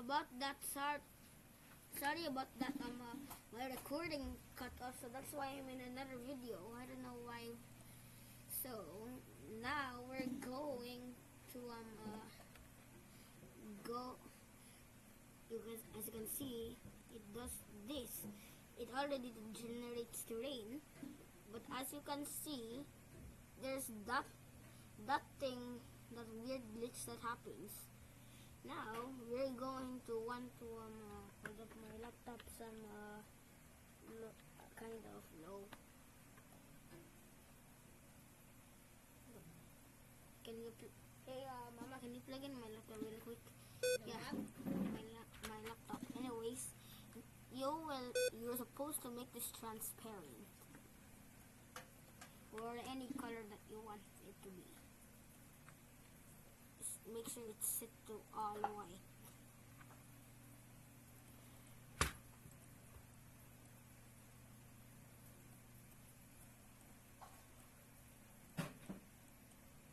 about that, sorry about that. My recording cut off, so that's why I'm in another video. I don't know why. So now we're going to go. As you can see, it does this. It already generates terrain, but as you can see, there's that thing, that weird glitch that happens. Now we're going to want to hold up my laptop some kind of low. Can you hey mama, can you plug in my laptop real quick? Yeah, my laptop. Anyways, you're supposed to make this transparent or any color that you want it to be. Just make sure it's set to all white.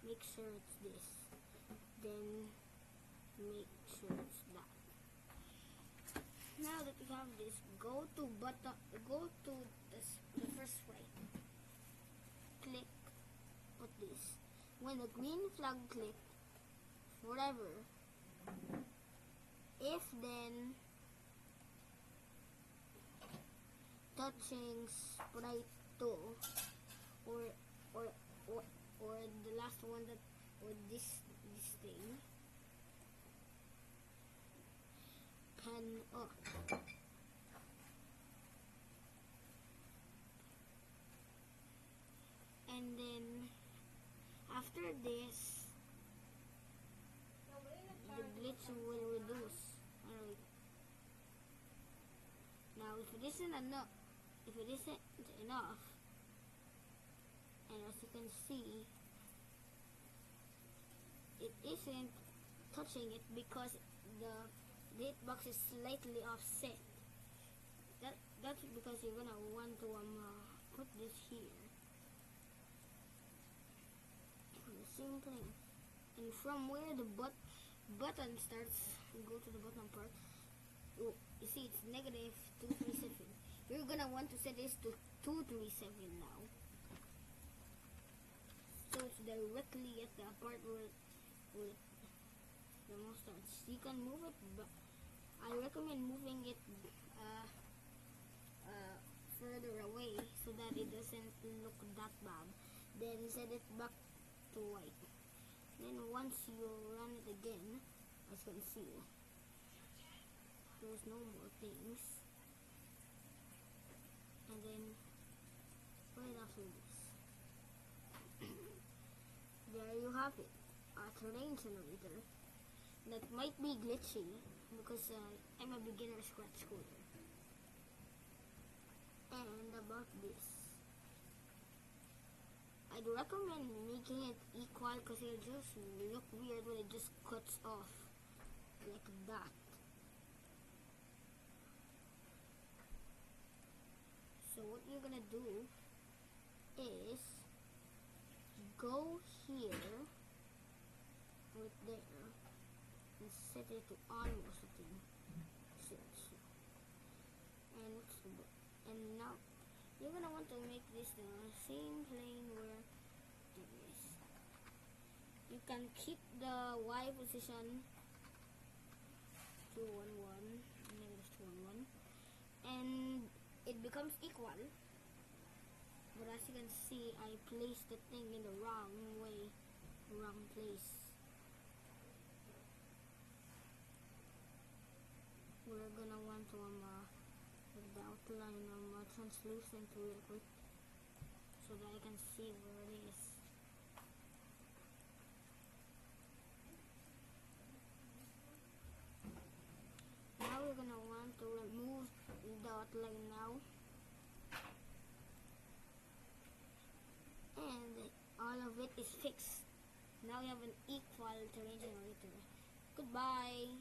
Make sure it's this. Then make sure it's that. Now that you have this, go to the first frame. Click, put this. When the green flag click, forever. If then touching sprite 2 or the last one that, or this thing, pan up. And then after this, the glitch will reduce. Alright. Now if it isn't enough, and as you can see, it isn't touching it because the hitbox is slightly offset. That's because you're gonna want to put this here. The same thing. And from where the button starts, go to the bottom part. Oh, you see it's negative 237. You're gonna want to set this to 237 now. So it's directly at the part where the mouse starts. You can move it, but I recommend moving it further away so that it doesn't look that bad. Then set it back to white. Then once you run it again, as you can see, there's no more things. And then right after this, there you have it, a terrain generator that might be glitchy because I'm a beginner scratch coder. And about this, I'd recommend making it equal because it'll just look weird when it just cuts off like that. So what you're gonna do is go here, right there, and set it to almost a thing. And now you're gonna want to make this the same plane where it is. You can keep the Y position 211, -211, and it becomes equal. But as you can see, I placed the thing in the wrong way, wrong place. We're gonna want to put the outline translucent real quick so that I can see where it is. Now we're gonna want to remove the outline now. And all of it is fixed. Now we have an equal terrain generator. Goodbye.